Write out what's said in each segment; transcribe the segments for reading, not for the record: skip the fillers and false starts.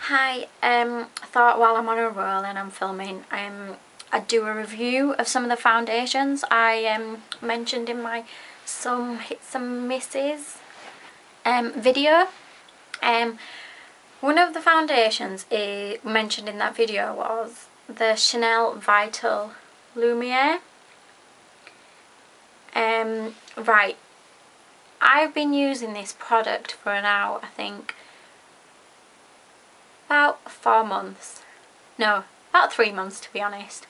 Hi, I thought while I'm on a roll and I'm filming, I'd do a review of some of the foundations I mentioned in my Some Hits and Misses video. One of the foundations mentioned in that video was the Chanel VITALUMIÈRE. Right, I've been using this product for now, I think, about 4 months. No, about 3 months to be honest.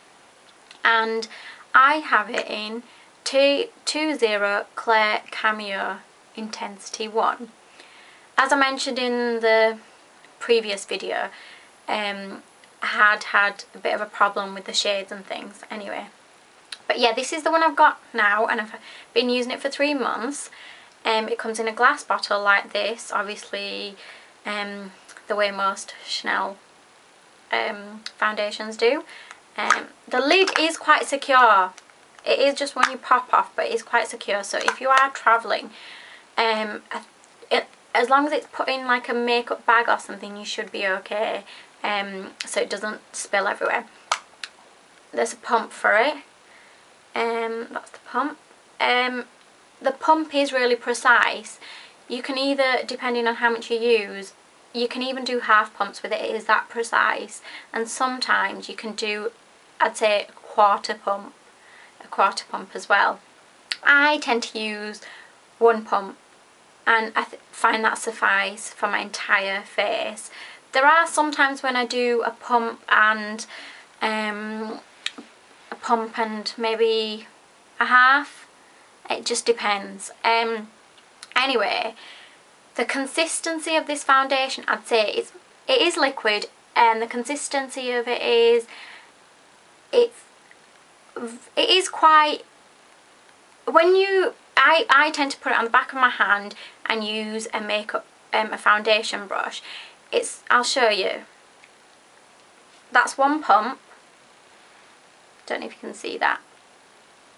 And I have it in 220 Clear Cameo Intensity 1. As I mentioned in the previous video, I had a bit of a problem with the shades and things anyway. But yeah, this is the one I've got now and I've been using it for 3 months. It comes in a glass bottle like this, obviously the way most Chanel foundations do. The lid is quite secure. It is just one you pop off, but it is quite secure, so if you are travelling, as long as it's put in like a makeup bag or something, you should be okay, so it doesn't spill everywhere. There's a pump for it. That's the pump. The pump is really precise. You can either, depending on how much you use, you can even do half pumps with it. It is that precise. And sometimes you can do, I'd say, a quarter pump as well. I tend to use one pump, and I find that suffice for my entire face. There are sometimes when I do a pump and maybe a half. It just depends. Anyway, the consistency of this foundation, I'd say it is liquid, and the consistency of it is quite, when you, I tend to put it on the back of my hand and use a foundation brush. I'll show you. That's one pump. Don't know if you can see that.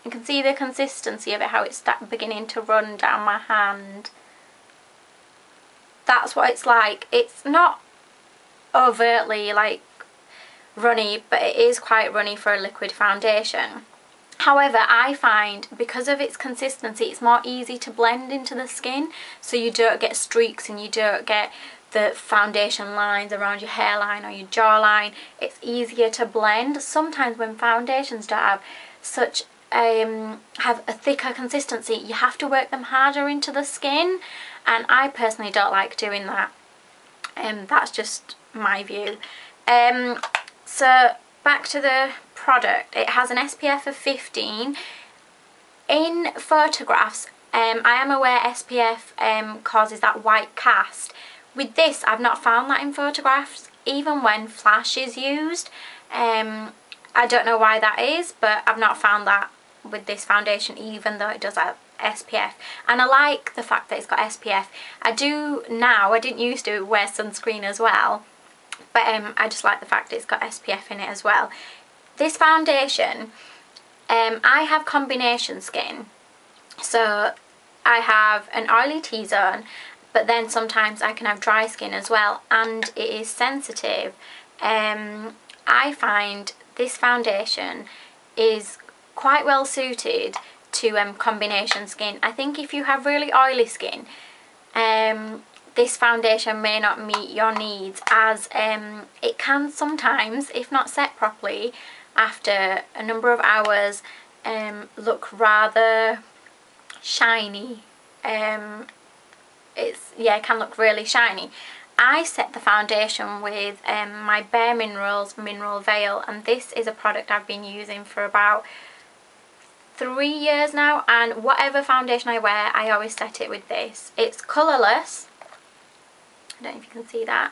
You can see the consistency of it, how it's beginning to run down my hand. That's what it's like. It's not overtly like runny, but it is quite runny for a liquid foundation. However, I find because of its consistency, it's more easy to blend into the skin, so you don't get streaks and you don't get the foundation lines around your hairline or your jawline. It's easier to blend. Sometimes when foundations don't have such have a thicker consistency, you have to work them harder into the skin, and I personally don't like doing that. That's just my view. So back to the product. It has an SPF of 15. In photographs, I am aware SPF causes that white cast. With this, I've not found that in photographs, even when flash is used. I don't know why that is, but I've not found that with this foundation, even though it does have SPF. And I like the fact that it's got SPF. I do now, I didn't used to wear sunscreen as well, but I just like the fact that it's got SPF in it as well. This foundation, I have combination skin, so I have an oily T-zone, but then sometimes I can have dry skin as well, and it is sensitive. I find this foundation is quite well suited to combination skin. I think if you have really oily skin, this foundation may not meet your needs, as it can sometimes, if not set properly, after a number of hours, look rather shiny. It can look really shiny. I set the foundation with my Bare Minerals Mineral Veil, and this is a product I've been using for about 3 years now, and whatever foundation I wear, I always set it with this. It's colourless. I don't know if you can see that.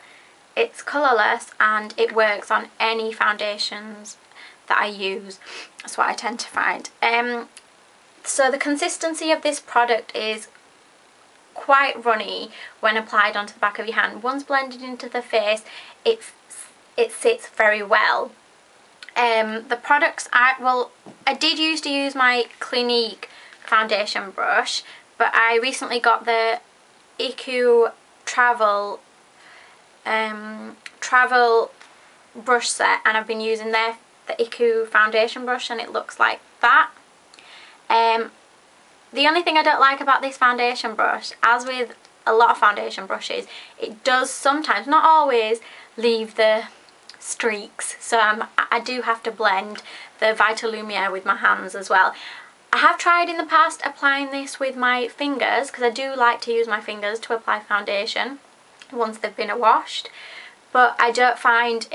It's colourless and it works on any foundations that I use. That's what I tend to find. So the consistency of this product is quite runny when applied onto the back of your hand. Once blended into the face, it sits very well. The products, I did used to use my Clinique foundation brush, but I recently got the EQ Travel travel brush set, and I've been using the Iku foundation brush, and it looks like that. The only thing I don't like about this foundation brush, as with a lot of foundation brushes, it does sometimes, not always, leave the streaks, so I do have to blend the VITALUMIÈRE with my hands as well. I have tried in the past applying this with my fingers, because I do like to use my fingers to apply foundation once they've been washed, but I don't find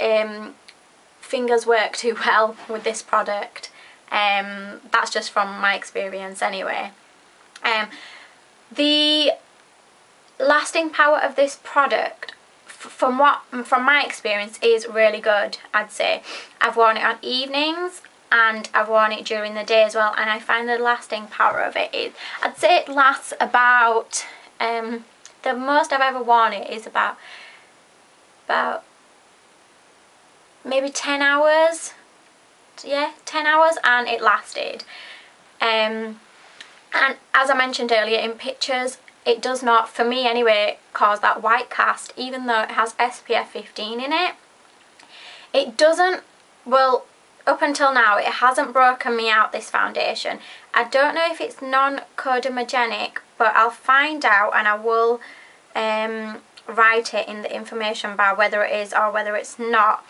fingers work too well with this product. That's just from my experience anyway. The lasting power of this product, from my experience, is really good, I'd say. I've worn it on evenings and I've worn it during the day as well, and I find the lasting power of it is, I'd say it lasts about, the most I've ever worn it is about maybe 10 hours. Yeah, 10 hours, and it lasted. And as I mentioned earlier, in pictures, it does not, for me anyway, cause that white cast, even though it has SPF 15 in it. It doesn't, well, up until now, it hasn't broken me out, this foundation. I don't know if it's non-comedogenic, but I'll find out, and I will write it in the information bar whether it is or whether it's not.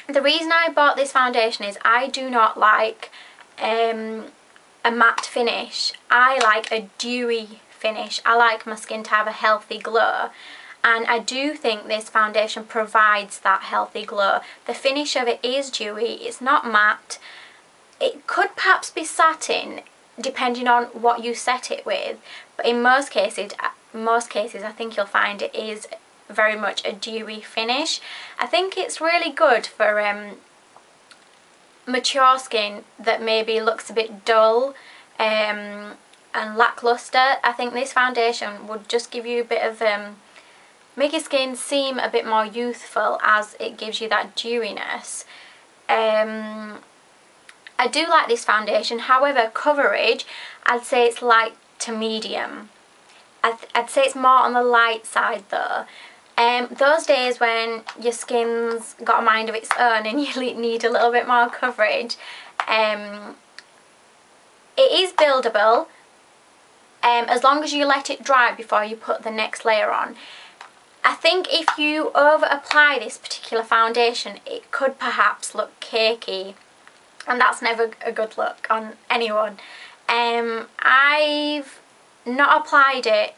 The reason I bought this foundation is I do not like a matte finish. I like a dewy finish. I like my skin to have a healthy glow, and I do think this foundation provides that healthy glow. The finish of it is dewy, it's not matte. It could perhaps be satin depending on what you set it with, but in most cases I think you'll find it is very much a dewy finish. I think it's really good for mature skin that maybe looks a bit dull and lackluster. I think this foundation would just give you a bit of make your skin seem a bit more youthful, as it gives you that dewiness. I do like this foundation. However, coverage, I'd say it's light to medium. I'd say it's more on the light side though. Those days when your skin's got a mind of its own and you need a little bit more coverage, it is buildable as long as you let it dry before you put the next layer on. I think if you over apply this particular foundation, it could perhaps look cakey, and that's never a good look on anyone. I've not applied it.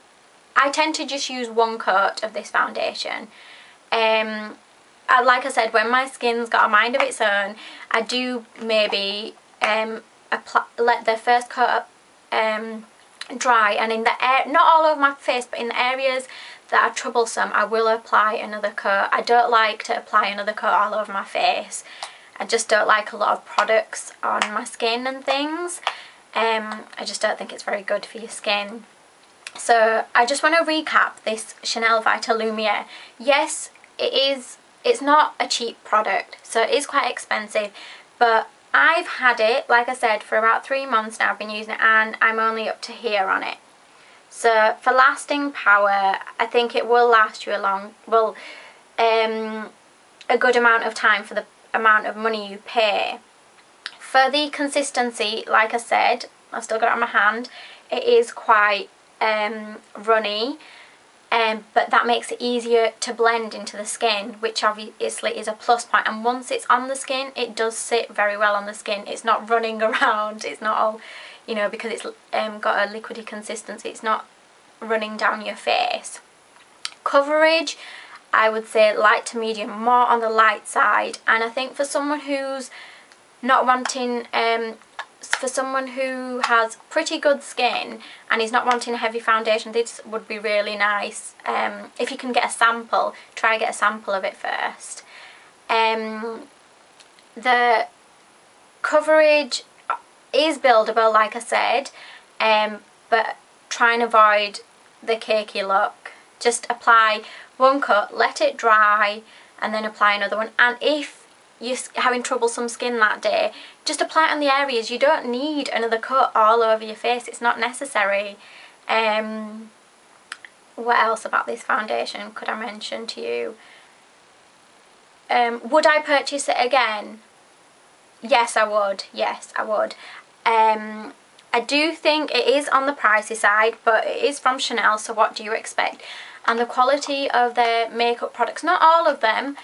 I tend to just use one coat of this foundation. Like I said, when my skin's got a mind of its own, I do maybe let the first coat dry, and in the not all over my face, but in the areas that are troublesome, I will apply another coat. I don't like to apply another coat all over my face. I just don't like a lot of products on my skin and things. I just don't think it's very good for your skin. So I just want to recap this Chanel VITALUMIÈRE. Yes, it's not a cheap product, so it is quite expensive, but I've had it, like I said, for about 3 months now. I've been using it, and I'm only up to here on it. So for lasting power, I think it will last you a good amount of time for the amount of money you pay. For the consistency, like I said, I've still got it on my hand, it is quite runny, but that makes it easier to blend into the skin, which obviously is a plus point. And once it's on the skin, it does sit very well on the skin. It's not running around, it's not all, you know, because it's got a liquidy consistency, it's not running down your face. Coverage, I would say light to medium, more on the light side. And I think for someone who's not wanting, for someone who has pretty good skin and is not wanting a heavy foundation, this would be really nice. If you can get a sample, try get a sample of it first. The coverage is buildable, like I said, but try and avoid the cakey look. Just apply one coat, let it dry, and then apply another one. And if you're having troublesome skin that day, just apply it on the areas. You don't need another coat all over your face, it's not necessary. What else about this foundation could I mention to you? Would I purchase it again? Yes, I would. Yes, I would. I do think it is on the pricey side, but it is from Chanel, so what do you expect? And the quality of their makeup products, not all of them,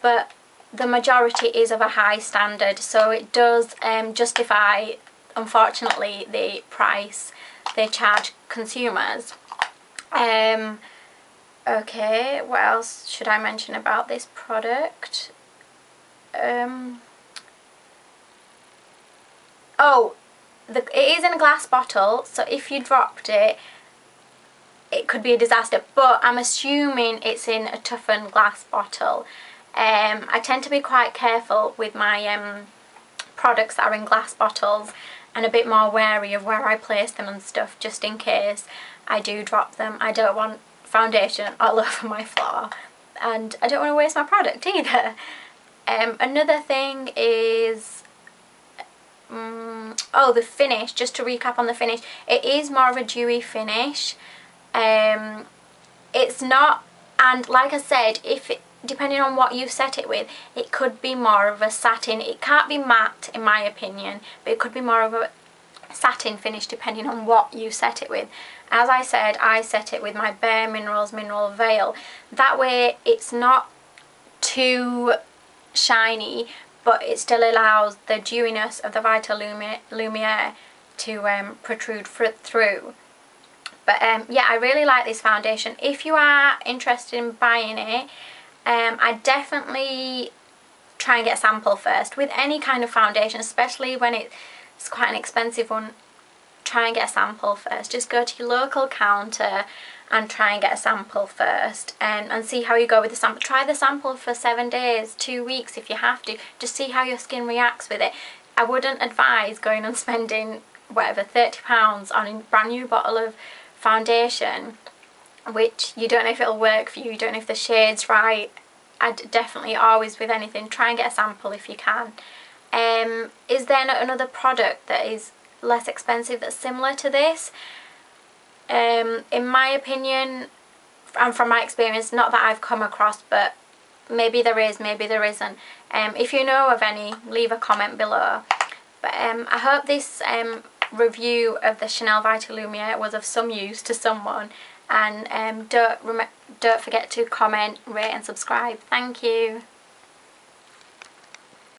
but the majority is of a high standard, so it does justify, unfortunately, the price they charge consumers. Okay, what else should I mention about this product? Oh, it is in a glass bottle, so if you dropped it, it could be a disaster, but I'm assuming it's in a toughened glass bottle. I tend to be quite careful with my products that are in glass bottles, and a bit more wary of where I place them and stuff, just in case I do drop them. I don't want foundation all over my floor, and I don't want to waste my product either. Another thing is, oh, the finish. Just to recap on the finish, it is more of a dewy finish. It's not, and like I said, depending on what you set it with, it could be more of a satin. It can't be matte in my opinion, but it could be more of a satin finish depending on what you set it with. As I said, I set it with my Bare Minerals Mineral Veil. That way it's not too shiny, but it still allows the dewiness of the VITALUMIÈRE to protrude through. But yeah, I really like this foundation. If you are interested in buying it, I definitely try and get a sample first. With any kind of foundation, especially when it's quite an expensive one, try and get a sample first. Just go to your local counter and try and get a sample first, and see how you go with the sample. Try the sample for 7 days, 2 weeks if you have to. Just see how your skin reacts with it. I wouldn't advise going and spending whatever, £30 on a brand new bottle of foundation, which you don't know if it'll work for you, you don't know if the shade's right. I'd definitely always, with anything, try and get a sample if you can. Is there another product that is less expensive that's similar to this? In my opinion, and from my experience, not that I've come across, but maybe there is, maybe there isn't. If you know of any, leave a comment below. But I hope this review of the Chanel VITALUMIÈRE was of some use to someone, and don't forget to comment, rate and subscribe. Thank you.